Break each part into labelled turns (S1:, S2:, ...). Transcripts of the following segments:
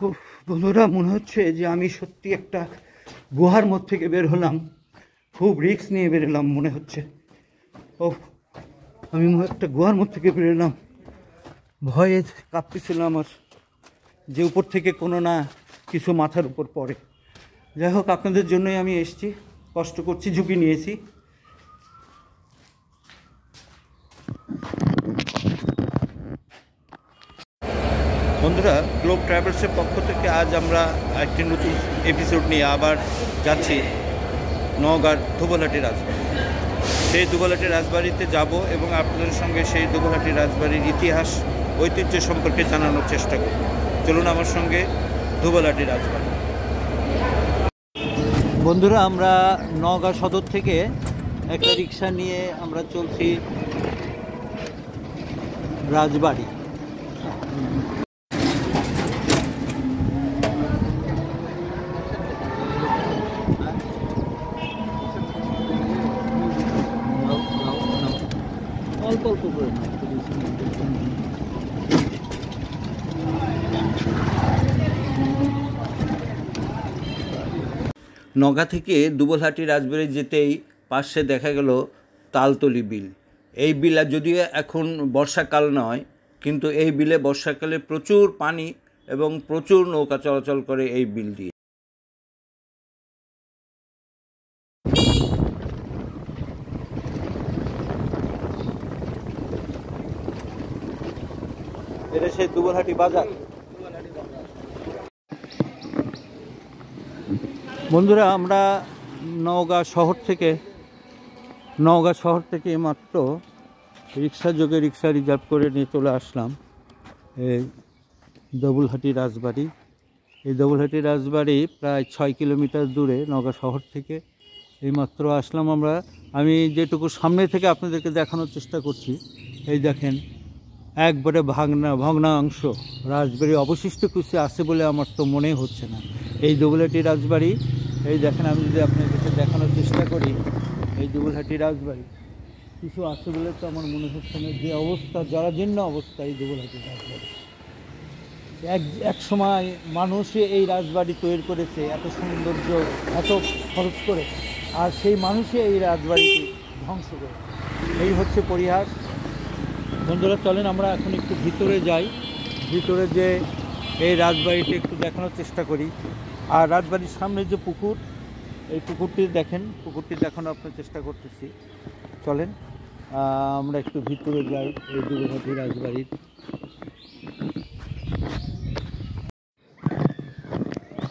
S1: উফ, বন্ধুরা মনে হচ্ছে যে আমি সত্যি একটা গুহার মধ্যে থেকে বের হলাম। খুব রিস্ক নিয়ে বেরোলাম মনে হচ্ছে। ও, আমি একটা গুহার মধ্যে থেকে বেরোলাম, ভয়ে কাঁপতেছিলাম আমার, যে উপর থেকে কোনো না কিছু মাথার উপর পড়ে। যাই হোক, আপনাদের জন্যই আমি এসেছি, কষ্ট করছি, ঝুঁকি নিয়েছি। বন্ধুরা, গ্লোব ট্রাভেলসের পক্ষ থেকে আজ আমরা একটি নতুন এপিসোড নিয়ে আবার যাচ্ছি নওগাঁর ধুবলাটি রাজবাড়ি। সেই ধুবলাটি রাজবাড়িতে যাব এবং আপনাদের সঙ্গে সেই ধুবলাটি রাজবাড়ির ইতিহাস, ঐতিহ্য সম্পর্কে জানানোর চেষ্টা করব। চলুন আমার সঙ্গে ধুবলাটি রাজবাড়ি। বন্ধুরা, আমরা নওগাঁ সদর থেকে একটা রিক্সা নিয়ে আমরা চলছি রাজবাড়ি। নওগাঁ থেকে দুবলহাটি রাজবাড়ি যেতেই পাশে দেখা গেল তালতলি বিল। এই বিল যদিও এখন বর্ষাকাল নয়, কিন্তু এই বিলে বর্ষাকালে প্রচুর পানি এবং প্রচুর নৌকা চলাচল করে এই বিল দিয়ে। এটা সেই দুবলহাটি বাজার। বন্ধুরা, আমরা নওগাঁ শহর থেকে মাত্র রিক্সা যোগে রিক্সা রিজার্ভ করে নিয়ে চলে আসলাম এই ধুবলাটি রাজবাড়ি। এই ধুবলাটি রাজবাড়ি প্রায় 6 কিলোমিটার দূরে নওগাঁ শহর থেকে। এইমাত্র আসলাম আমরা। আমি যেটুকু সামনে থেকে আপনাদেরকে দেখানোর চেষ্টা করছি, এই দেখেন একবারে ভগ্নাংশ রাজবাড়ি, অবশিষ্ট কিছু আছে বলে আমার তো মনেই হচ্ছে না। এই ধুবলাটি রাজবাড়ি, এই দেখেন, আমি যদি আপনাদেরকে দেখানোর চেষ্টা করি, এই ধুবলাটি রাজবাড়ি কিছু আছে বলে তো আমার মনে হচ্ছে না। যে অবস্থা, জরাজীর্ণ অবস্থা এই ধুবলাটি রাজবাড়ি। এক সময় মানুষই এই রাজবাড়ি তৈরি করেছে, এত সৌন্দর্য, এত খরচ করে, আর সেই মানুষই এই রাজবাড়িকে ধ্বংস করে। এই হচ্ছে পরিহাস। বন্ধুরা, চলেন আমরা এখন একটু ভিতরে যাই, ভিতরে যে এই রাজবাড়িটি একটু দেখানোর চেষ্টা করি। আর রাজবাড়ির সামনে যে পুকুর, এই পুকুরটি দেখেন, পুকুরটি দেখানোর আপনার চেষ্টা করতেছি। চলেন আমরা একটু ভিতরে যাই এই ধুবলাটি রাজবাড়ির।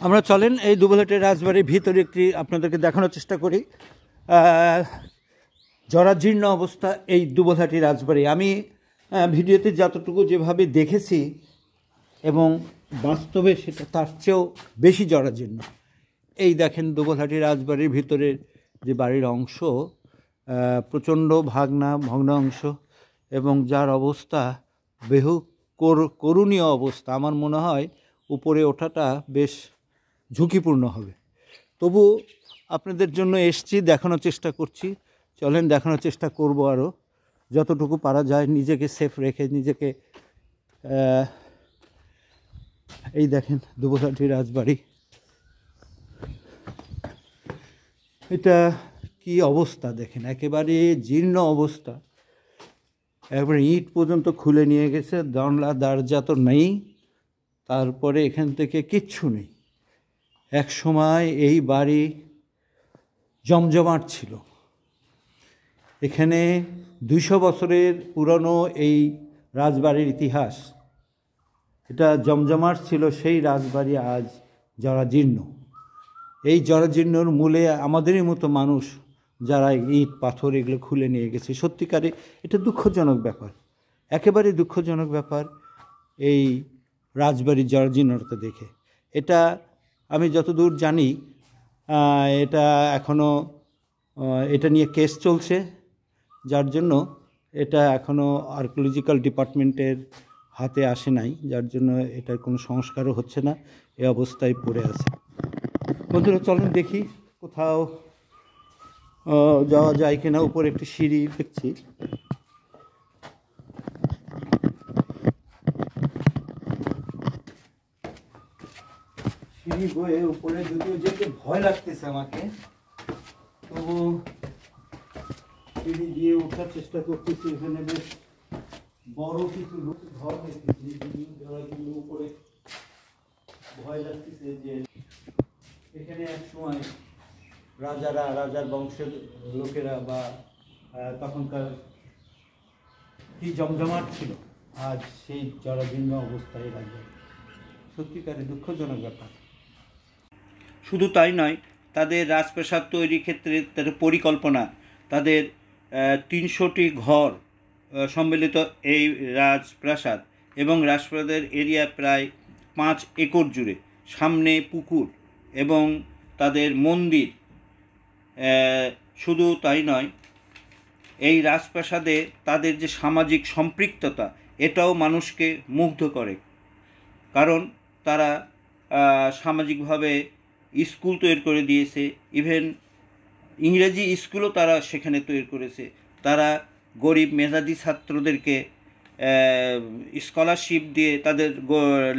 S1: আমরা চলেন এই ধুবলাটি রাজবাড়ির ভিতরে একটি আপনাদেরকে দেখানোর চেষ্টা করি। জরাজীর্ণ অবস্থা এই ধুবলাটি রাজবাড়ি। আমি ভিডিওতে যতটুকু যেভাবে দেখেছি এবং বাস্তবে সেটা তার চেয়েও বেশি জরাজীর্ণ। এই দেখেন ধুবলাটি রাজবাড়ির ভিতরের যে বাড়ির অংশ, প্রচণ্ড ভগ্নাংশ, এবং যার অবস্থা বেহু করুণীয় অবস্থা। আমার মনে হয় উপরে ওঠাটা বেশ ঝুঁকিপূর্ণ হবে। তবু আপনাদের জন্য এসছি, দেখানোর চেষ্টা করছি। চলেন দেখানোর চেষ্টা করব, আরও যতটুকু পারা যায় নিজেকে সেফ রেখে, নিজেকে। এই দেখেন ধুবলাটি রাজবাড়ি, এটা কি অবস্থা দেখেন, একেবারে জীর্ণ অবস্থা। একবারে ইট পর্যন্ত খুলে নিয়ে গেছে, জানলা দরজা তো নেই, তারপরে এখান থেকে কিচ্ছু নেই। এক সময় এই বাড়ি জমজমাট ছিল। এখানে 200 বছরের পুরনো এই রাজবাড়ির ইতিহাস। এটা জমজমাট ছিল সেই রাজবাড়ি, আজ জরাজীর্ণ। এই জরাজীর্ণর মূলে আমাদেরই মতো মানুষ, যারা ইট পাথর এগুলো খুলে নিয়ে গেছে। সত্যিকারে এটা দুঃখজনক ব্যাপার, একেবারে দুঃখজনক ব্যাপার এই রাজবাড়ির জরাজীর্ণতা দেখে। এটা আমি যতদূর জানি, এটা এখনও এটা নিয়ে কেস চলছে, যার জন্য এটা এখনও আর্কিওলজিক্যাল ডিপার্টমেন্টের হাতে আসে নাই, যার জন্য এটার কোনো সংস্কারও হচ্ছে না, এই অবস্থায় পড়ে আছে। বন্ধুরা, চলুন দেখি কোথাও যাওয়া যায় কিনা। উপরে একটি সিঁড়ি দেখছি। সিঁড়ি বয়ে উপরে, যদিও যেতে ভয় লাগতেছে আমাকে, তবু সিঁড়ি দিয়ে ওঠার চেষ্টা করতেছি। এখানে বেশ বড় কিছু ঘর দেখতেছি, কিন্তু উপরে ভয় লাগতেছে যে এখানে এক সময় রাজার বংশের লোকেরা বা তখনকার কি জমজমাট ছিল, আজ সেই জরাজীর্ণ অবস্থায় রাজা। সত্যিকারের দুঃখজনক ব্যাপার। শুধু তাই নয়, তাদের রাজপ্রাসাদ তৈরির ক্ষেত্রে তাদের পরিকল্পনা, তাদের 300টি ঘর সম্মিলিত এই রাজপ্রাসাদ, এবং রাজপ্রাসাদের এরিয়া প্রায় 5 একর জুড়ে, সামনে পুকুর এবং তাদের মন্দির। শুধু তাই নয়, এই রাজপ্রাসাদে তাদের যে সামাজিক সম্পৃক্ততা, এটাও মানুষকে মুগ্ধ করে, কারণ তারা সামাজিকভাবে স্কুল তৈরি করে দিয়েছে, ইভেন ইংরেজি স্কুলও তারা সেখানে তৈরি করেছে। তারা গরিব মেধাবী ছাত্রদেরকে স্কলারশিপ দিয়ে তাদের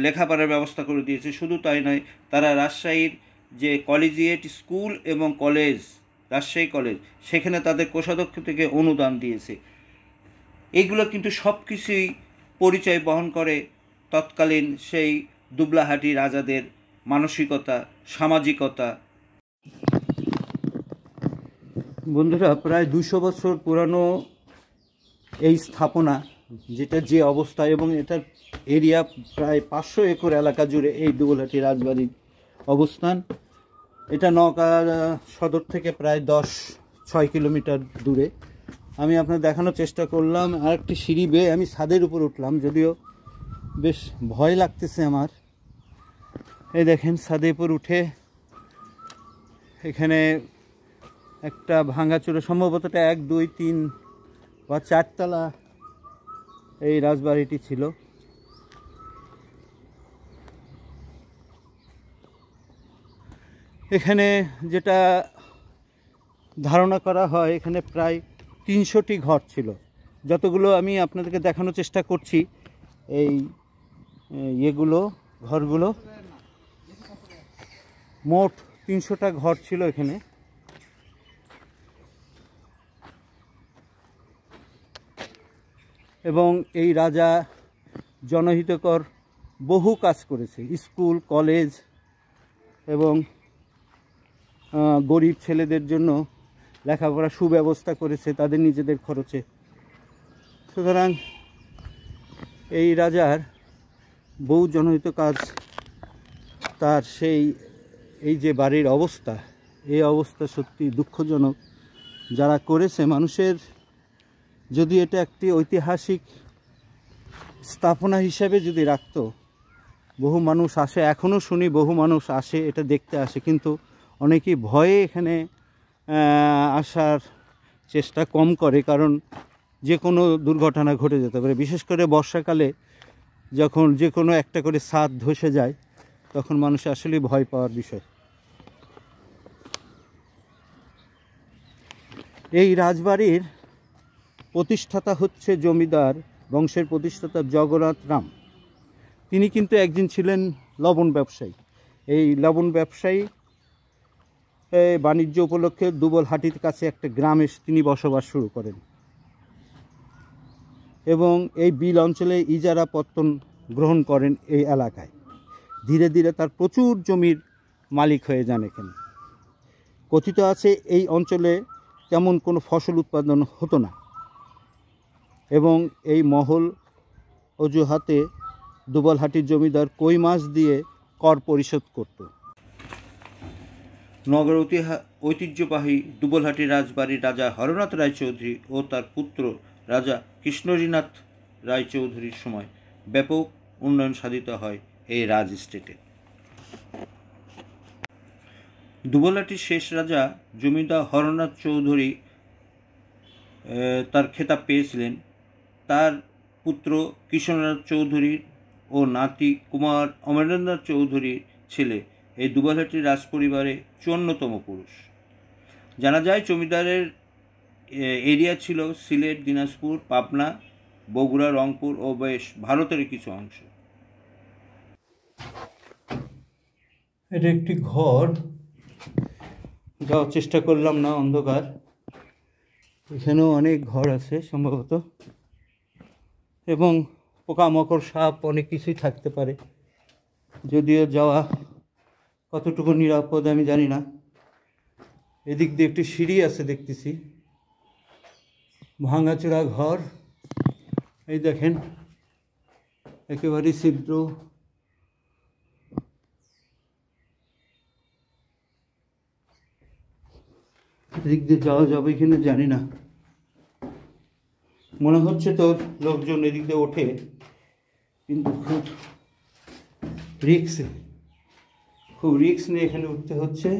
S1: লেখাপড়ার ব্যবস্থা করে দিয়েছে। শুধু তাই নয়, তারা রাজশাহীর যে কলেজিয়েট স্কুল এবং কলেজ, রাজশাহী কলেজ, সেখানে তাদের কোষাধ্যক্ষ থেকে অনুদান দিয়েছে। এগুলো কিন্তু সব কিছুই পরিচয় বহন করে তৎকালীন সেই দুবলাহাটি রাজাদের মানসিকতা, সামাজিকতা। বন্ধুরা, প্রায় 200 বছর পুরানো এই স্থাপনা, যেটা যে অবস্থা, এবং এটার এরিয়া প্রায় 500 একর এলাকা জুড়ে এই দুবলাহাটি রাজবাড়ির অবস্থান। এটা নওগাঁ সদর থেকে প্রায় 6 কিলোমিটার দূরে। আমি আপনার দেখানোর চেষ্টা করলাম। আর একটি সিঁড়ি বেয়ে আমি ছাদের উপর উঠলাম, যদিও বেশ ভয় লাগতেছে আমার। এই দেখেন, ছাদের উপর উঠে এখানে একটা ভাঙাচোরা, সম্ভবত 1, 2, 3 বা 4 তলা এই রাজবাড়িটি ছিল। এখানে যেটা ধারণা করা হয়, এখানে প্রায় 300টি ঘর ছিল। যতগুলো আমি আপনাদেরকে দেখানোর চেষ্টা করছি, এই ঘরগুলো মোট 300টা ঘর ছিল এখানে। এবং এই রাজা জনহিতকর বহু কাজ করেছে, স্কুল, কলেজ এবং গরিব ছেলেদের জন্য লেখাপড়ার সুব্যবস্থা করেছে তাদের নিজেদের খরচে। সুতরাং এই রাজার বহু জনহিত কাজ, তার এই যে বাড়ির অবস্থা, এই অবস্থা সত্যি দুঃখজনক। যারা করেছে, মানুষের যদি এটা একটি ঐতিহাসিক স্থাপনা হিসাবে যদি রাখতো, বহু মানুষ আসে, এখনও শুনি বহু মানুষ আসে, এটা দেখতে আসে, কিন্তু অনেকেই ভয়ে এখানে আসার চেষ্টা কম করে, কারণ যে কোনো দুর্ঘটনা ঘটে যেতে পারে। বিশেষ করে বর্ষাকালে যখন যে কোনো একটা করে ছাদ ধসে যায়, তখন মানুষ আসলে ভয় পাওয়ার বিষয়। এই রাজবাড়ির প্রতিষ্ঠাতা হচ্ছে জমিদার বংশের প্রতিষ্ঠাতা জগন্নাথ রাম। তিনি কিন্তু একদিন ছিলেন লবণ ব্যবসায়ী। এই লবণ ব্যবসায়ী বাণিজ্য উপলক্ষে দুবলহাটির কাছে একটা গ্রামে তিনি বসবাস শুরু করেন, এবং এই বিল অঞ্চলে ইজারা পত্তন গ্রহণ করেন। এই এলাকায় ধীরে ধীরে তার প্রচুর জমির মালিক হয়ে যান। এখানে কথিত আছে এই অঞ্চলে তেমন কোনো ফসল উৎপাদন হতো না, এবং এই মহল অজুহাতে দুবলহাটির জমিদার কই মাছ দিয়ে কর পরিশোধ করত। নগর ঐতিহ্যবাহী দুবলহাটি রাজবাড়ির রাজা হরনাথ রায়চৌধুরী ও তার পুত্র রাজা কৃষ্ণরীনাথ রায়চৌধুরীর সময় ব্যাপক উন্নয়ন সাধিত হয় এই রাজ এস্টেটে। দুবলহাটির শেষ রাজা জমিদার হরনাথ চৌধুরী তার খেতাব পেয়েছিলেন। তার পুত্র কৃষ্ণনাথ চৌধুরী ও নাতি কুমার অমরেন্দ্রনাথ চৌধুরীর ছেলে এই দুবলহাটির রাজপরিবারে 54তম পুরুষ। জানা যায় জমিদারের এরিয়া ছিল সিলেট, দিনাজপুর, পাবনা, বগুড়া, রংপুর ও বেশ ভারতের কিছু অংশ। এটা একটি ঘর, যাওয়ার চেষ্টা করলাম না, অন্ধকার। এখানেও অনেক ঘর আছে সম্ভবত, এবং পোকামাকড়, সাপ, অনেক কিছুই থাকতে পারে। যদিও যাওয়া কতটুকু নিরাপদ আমি জানি না। এদিক দিয়ে একটি সিঁড়ি আছে দেখতেছি, ভাঙাচোরা ঘর। এই দেখেন একেবারে ছিদ্র। এদিক দিয়ে যাওয়া যাবে কিনা জানি না, মনে হচ্ছে তো লোকজন এদিক দিয়ে ওঠে, কিন্তু খুব রিস্ক নিয়ে এখানে উঠতে হচ্ছে।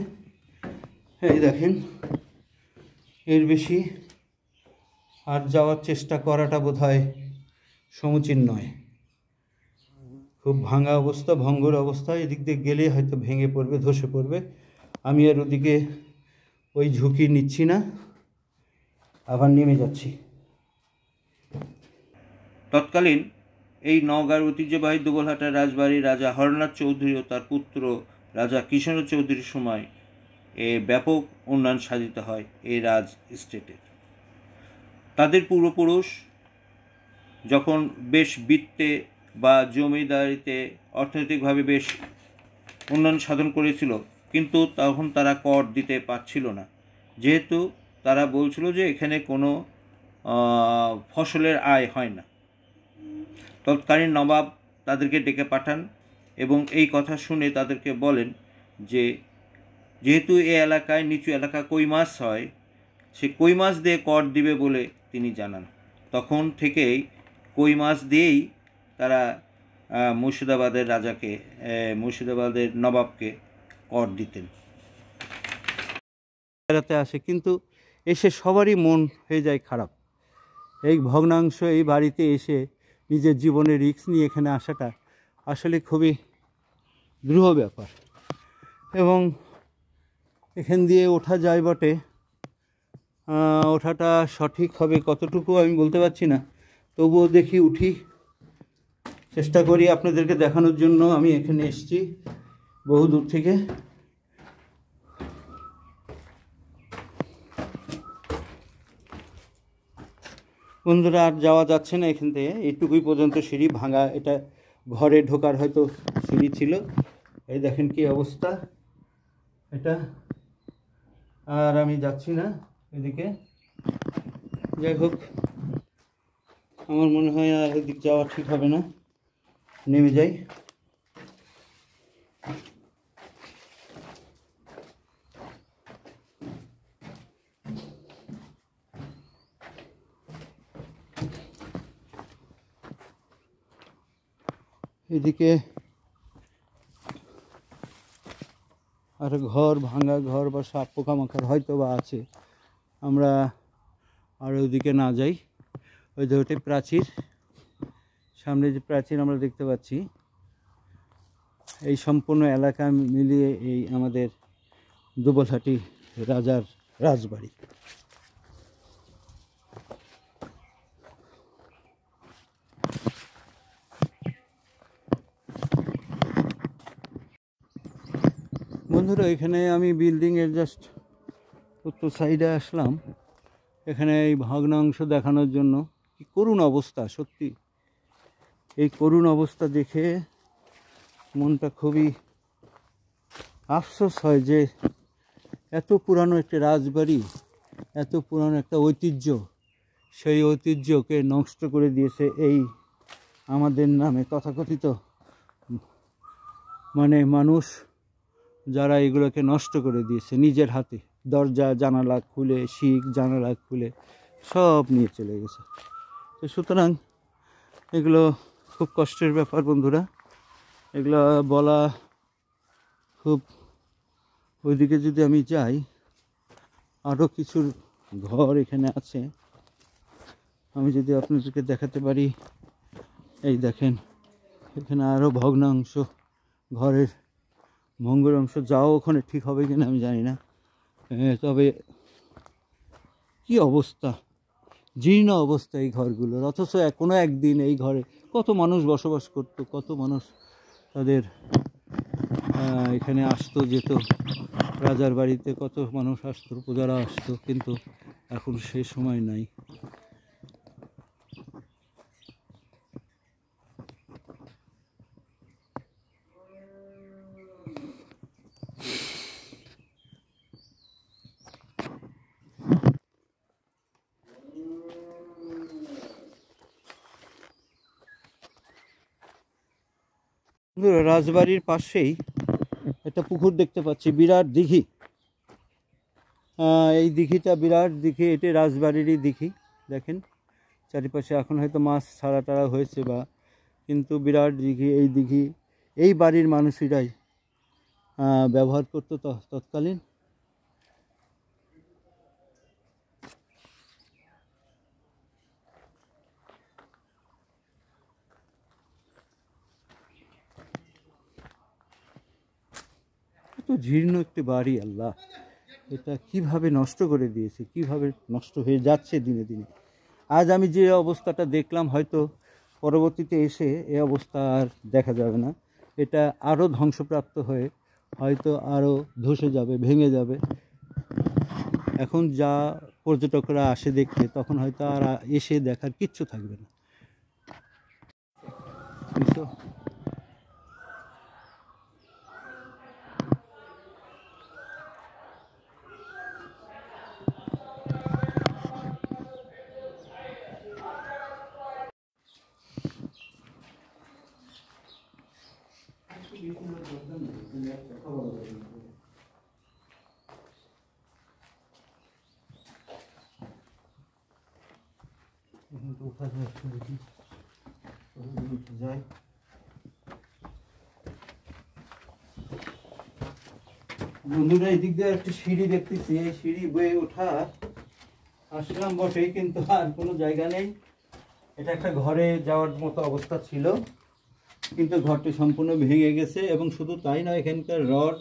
S1: এই দেখেন, এর বেশি আর যাওয়ার চেষ্টা করাটা বোধহয় সমীচীন নয়। খুব ভাঙা অবস্থা, ভঙ্গুর অবস্থা। এদিক দিয়ে গেলে হয়তো ভেঙে পড়বে, ধসে পড়বে। আমি আর ওদিকে ওই ঝুঁকি নিচ্ছি না, আবার নেমে যাচ্ছি। তৎকালীন এই নওগাঁর ঐতিহ্যবাহী দুবলহাটার রাজবাড়ি রাজা হরনাথ চৌধুরী ও তার পুত্র রাজা কিষাণ চৌধুরীর সময় এ ব্যাপক উন্নয়ন সাধিত হয় এই রাজ এস্টেটের। তাদের পূর্বপুরুষ যখন বেশ বিত্তে বা জমিদারিতে অর্থনৈতিকভাবে বেশ উন্নয়ন সাধন করেছিল, কিন্তু তখন তারা কর দিতে পারছিল না, যেহেতু তারা বলছিল যে এখানে কোনো ফসলের আয় হয় না। তৎকালীন নবাব তাদেরকে ডেকে পাঠান এবং এই কথা শুনে তাদেরকে বলেন যে যেহেতু এই এলাকায়, নিচু এলাকা, কই মাছ হয়, সে কই মাছ দিয়ে কর দিবে বলে তিনি জানান। তখন থেকেই কই মাছ দিয়েই তারা মুর্শিদাবাদের নবাবকে কর দিতেন। বেড়াতে আসে, কিন্তু এসে সবারই মন হয়ে যায় খারাপ। এই ভগ্নাংশ এই বাড়িতে এসে নিজের জীবনে রিস্ক নিয়ে এখানে আসাটা আসলে খুবই দ্রুহ ব্যাপার। এবং এখান দিয়ে ওঠা যায় বটে, ওঠাটা সঠিক হবে কতটুকু আমি বলতে পারছি না, তবুও দেখি উঠি, চেষ্টা করি আপনাদেরকে দেখানোর জন্য। আমি এখানে এসেছি বহু দূর থেকে। বন্ধুরা, আর যাওয়া যাচ্ছে না এখান থেকে, এইটুকুই পর্যন্ত সিঁড়ি ভাঙা। এটা ঘরে ঢোকার হয়তো সিঁড়ি ছিল। এই দেখেন কি অবস্থা এটা। আর আমি যাচ্ছি না এদিকে। যাই হোক, আমার মনে হয় আর এদিক যাওয়া ঠিক হবে না, নেমে যাই। এদিকে আর ঘর, ভাঙা ঘর বা সাপ পোকামাকড় হয়তো বা আছে। আমরা আর ওইদিকে না যাই। ওই যে ওটাই প্রাচীর, সামনে যে প্রাচীর আমরা দেখতে পাচ্ছি, এই সম্পূর্ণ এলাকা মিলিয়ে এই আমাদের দুবলহাটি রাজার রাজবাড়ি। বন্ধুরা, এখানে আমি বিল্ডিংয়ের জাস্ট উত্তর সাইডে আসলাম, এখানে এই ভগ্নাংশ দেখানোর জন্য। কি করুণ অবস্থা, সত্যি এই করুণ অবস্থা দেখে মনটা খুবই আফসোস হয় যে এত পুরানো একটা রাজবাড়ি, এত পুরানো একটা ঐতিহ্য, সেই ঐতিহ্যকে নষ্ট করে দিয়েছে এই আমাদের নামে তথাকথিত মানুষ, যারা এগুলোকে নষ্ট করে দিয়েছে নিজের হাতে। দরজা জানালা খুলে, শিক জানালা খুলে সব নিয়ে চলে গেছে। তো সুতরাং এগুলো খুব কষ্টের ব্যাপার বন্ধুরা। এগুলো বলা খুব, ওইদিকে যদি আমি যাই, আরও কিছু ঘর এখানে আছে, আমি যদি আপনাদেরকে দেখাতে পারি। এই দেখেন, এখানে আরও ভগ্নাংশ, ঘরের ভঙ্গুর অংশ। যাও ওখানে ঠিক হবে কিনা আমি জানি না, তবে কি অবস্থা, জীর্ণ অবস্থা এই ঘরগুলোর। অথচ কোনো একদিন এই ঘরে কত মানুষ বসবাস করতো, কত মানুষ তাদের এখানে আসতো যেত, রাজার বাড়িতে কত মানুষ আসতো, প্রজারা আসতো, কিন্তু এখন সে সময় নাই। রাজবাড়ির পাশেই একটা পুকুর দেখতে পাচ্ছি, বিরাট দিঘি। এই দিঘিটা বিরাট দিঘি, এটি রাজবাড়িরই দিঘি। দেখেন চারিপাশে এখন হয়তো মাছ ছাড়া টাড়া হয়েছে বা, কিন্তু বিরাট দিঘি। এই দিঘি এই বাড়ির মানুষেরাই ব্যবহার করতো তৎকালীন। এত জীর্ণ একটি বাড়ি, আল্লাহ এটা কিভাবে নষ্ট করে দিয়েছে, কিভাবে নষ্ট হয়ে যাচ্ছে দিনে দিনে। আজ আমি যে অবস্থাটা দেখলাম, হয়তো পরবর্তীতে এসে এই অবস্থা আর দেখা যাবে না। এটা আরও ধ্বংসপ্রাপ্ত হয়ে হয়তো আরও ধসে যাবে, ভেঙে যাবে। এখন যা পর্যটকরা আসে দেখতে, তখন হয়তো আর এসে দেখার কিচ্ছু থাকবে না। যাই বন্ধুরা, এই দিক দিয়ে একটা সিঁড়ি দেখতেছি, এই সিঁড়ি বয়ে ওঠা আসলাম বটে, কিন্তু আর কোনো জায়গা নেই। এটা একটা ঘরে যাওয়ার মতো অবস্থা ছিল, কিন্তু ঘরটি সম্পূর্ণ ভেঙে গেছে। এবং শুধু তাই নয়, এখানকার রড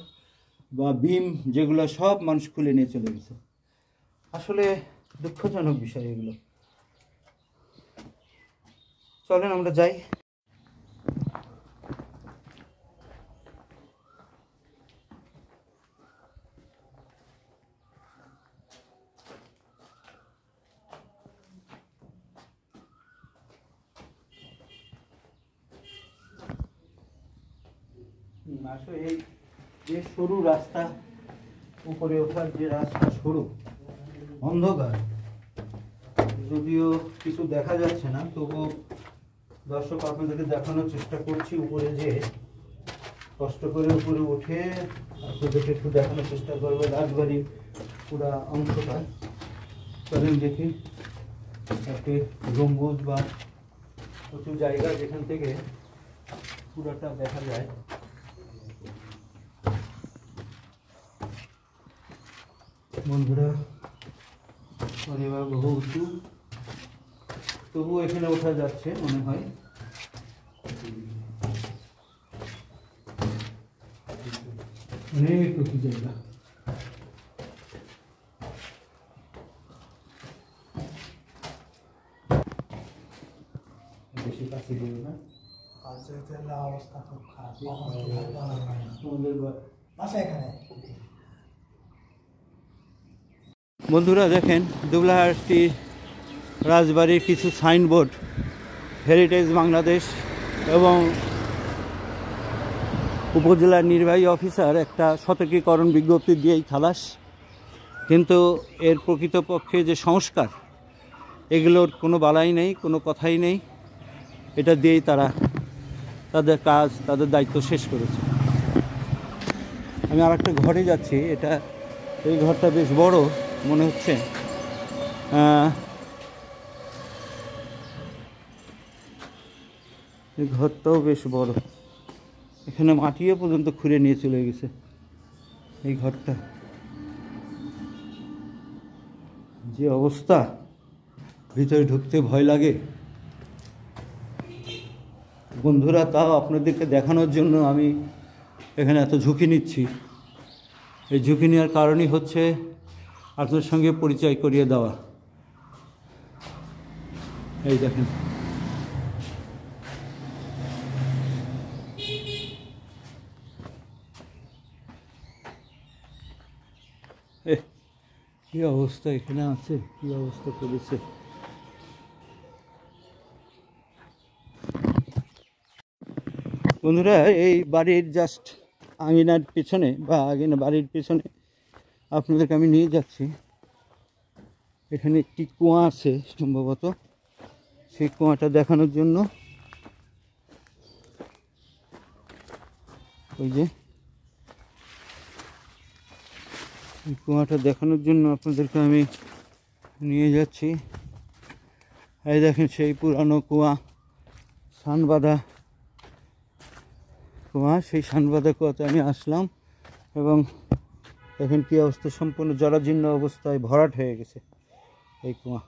S1: বা বিম যেগুলো সব মানুষ খুলে নিয়ে চলে গেছে। আসলে দুঃখজনক বিষয় এগুলো। চলেন আমরা যাই। আসলে এই যে সরু রাস্তা, উপরে ওঠার যে রাস্তা সরু, অন্ধকার, যদিও কিছু দেখা যাচ্ছে না, তবুও দর্শক আপনাদেরকে দেখানোর চেষ্টা করছি। উপরে যে কষ্ট করে উপরে উঠে আপনাদেরকে একটু দেখানোর চেষ্টা করবো রাজবাড়ির পুরা অংশটা। চলেন দেখি, একটি গম্বুজ বা উঁচু জায়গা যেখান থেকে পুরাটা দেখা যায়। বন্ধুরা, পরিবার বহু উঁচু, তবুও এখানে ওঠা যাচ্ছে মনে হয়। অনেক উঁচু জায়গা। বেশি কাছে গেল না, অবস্থা খুব খারাপ। বন্ধুরা দেখেন, দুবলাহাটি রাজবাড়ির কিছু সাইনবোর্ড, হেরিটেজ বাংলাদেশ এবং উপজেলার নির্বাহী অফিসার একটা সতর্কীকরণ বিজ্ঞপ্তি দিয়েই খালাস। কিন্তু এর প্রকৃতপক্ষে যে সংস্কার, এগুলোর কোনো বালাই নেই, কোনো কথাই নেই। এটা দিয়েই তারা তাদের কাজ, তাদের দায়িত্ব শেষ করেছে। আমি আর একটা ঘরে যাচ্ছি, এটা এই ঘরটা বেশ বড় মনে হচ্ছে। এই ঘরটাও বেশ বড়, এখানে মাটিও পর্যন্ত খুঁড়ে নিয়ে চলে গেছে। এই ঘরটা যে অবস্থা, ভিতরে ঢুকতে ভয় লাগে। বন্ধুরা, তাও আপনাদেরকে দেখানোর জন্য আমি এখানে এত ঝুঁকি নিচ্ছি। এই ঝুঁকি নেওয়ার কারণই হচ্ছে আপনার সঙ্গে পরিচয় করিয়ে দেওয়া। এই দেখেন, কি অবস্থা এখানে আছে, কি অবস্থা করেছে। বন্ধুরা, এই বাড়ির জাস্ট আঙিনার পিছনে বা বাড়ির পিছনে আপনাদেরকে আমি নিয়ে যাচ্ছি। এখানে একটি কুয়া আছে সম্ভবত, সেই কুয়াটা দেখানোর জন্য। ওই যে এই কুয়াটা দেখানোর জন্য আপনাদেরকে আমি নিয়ে যাচ্ছি। এই দেখেন সেই পুরানো কুয়া, সানবাঁধা কুয়া। সেই সানবাঁধা কুয়াতে আমি আসলাম এবং দেখেন কী অবস্থা, সম্পূর্ণ জরাজীর্ণ অবস্থায় ভরাট হয়ে গেছে এই কুয়া।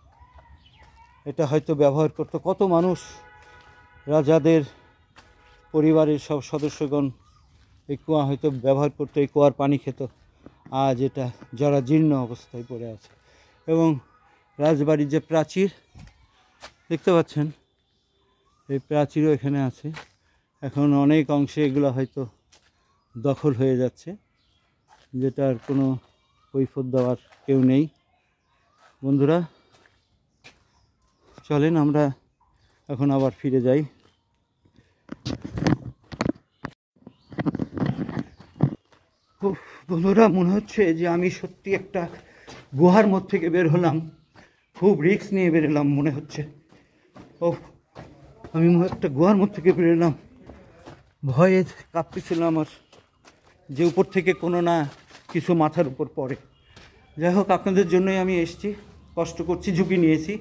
S1: এটা হয়তো ব্যবহার করতো কত মানুষ, রাজাদের পরিবারের সব সদস্যগণ এই কুয়া হয়তো ব্যবহার করতো, এই কুয়ার পানি খেত। আজ এটা জরাজীর্ণ অবস্থায় পড়ে আছে। এবং রাজবাড়ির যে প্রাচীর দেখতে পাচ্ছেন, এই প্রাচীরও এখানে আছে। এখন অনেক অংশে এগুলো হয়তো দখল হয়ে যাচ্ছে, যেটার কোনো কৈফিয়ত দেওয়ার কেউ নেই। বন্ধুরা, চলেন আমরা এখন আবার ফিরে যাই। বন্ধুরা, মনে হচ্ছে যে আমি সত্যি একটা গুহার মধ্যে থেকে বের হলাম, খুব রিস্ক নিয়ে বেরোলাম মনে হচ্ছে। আমি একটা গুহার মধ্যে থেকে বেরোলাম, ভয়ে কাঁপতেছিলাম আমার, যে উপর থেকে কোনো না কিছু মাথার উপর পড়ে। যাই হোক, আপনাদের জন্যই আমি এসেছি, কষ্ট করছি, ঝুঁকি নিয়েছি।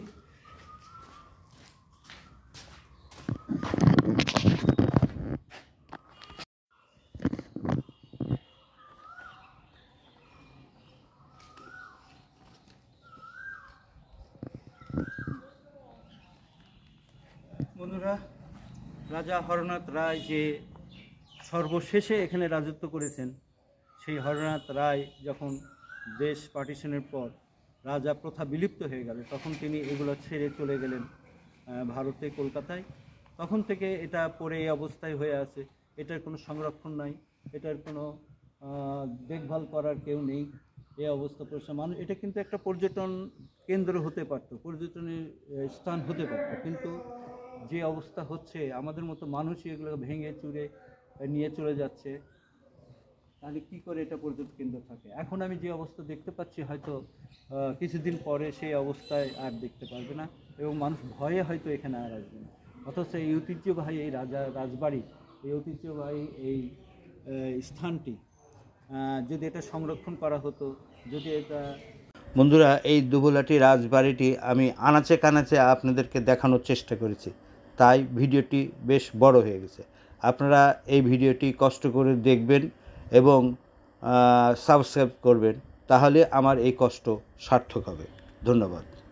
S1: বন্ধুরা, রাজা হরনাথ রায় যে সর্বশেষে এখানে রাজত্ব করেছেন, সেই হরনাথ রায় যখন দেশ পার্টিশনের পর রাজা প্রথা বিলুপ্ত হয়ে গেল, তখন তিনি এগুলো ছেড়ে চলে গেলেন ভারতে, কলকাতায়। তখন থেকে এটা পড়ে এই অবস্থায় হয়ে আছে। এটার কোনো সংরক্ষণ নাই, এটার কোনো দেখভাল করার কেউ নেই। এই অবস্থা পড়ছে মানুষ। এটা কিন্তু একটা পর্যটন কেন্দ্র হতে পারত, পর্যটনের স্থান হতে পারত, কিন্তু যে অবস্থা হচ্ছে, আমাদের মতো মানুষই এগুলো ভেঙে চুরে নিয়ে চলে যাচ্ছে। তাহলে কী করে এটা পর্যটন কেন্দ্র থাকে? এখন আমি যে অবস্থা দেখতে পাচ্ছি, হয়তো কিছুদিন পরে সেই অবস্থায় আর দেখতে পারবে না, এবং মানুষ ভয়ে হয়তো এখানে আর আসবে না। অথচ এই ঐতিহ্যবাহী এই রাজবাড়ি, এই ঐতিহ্যবাহী এই স্থানটি যদি এটা সংরক্ষণ করা হতো, যদি এটা। বন্ধুরা, এই দুবলাটি রাজবাড়িটি আমি আনাচে কানাচে আপনাদেরকে দেখানোর চেষ্টা করেছি, তাই ভিডিওটি বেশ বড় হয়ে গেছে। আপনারা এই ভিডিওটি কষ্ট করে দেখবেন এবং সাবস্ক্রাইব করবেন, তাহলে আমার এই কষ্ট সার্থক হবে। ধন্যবাদ।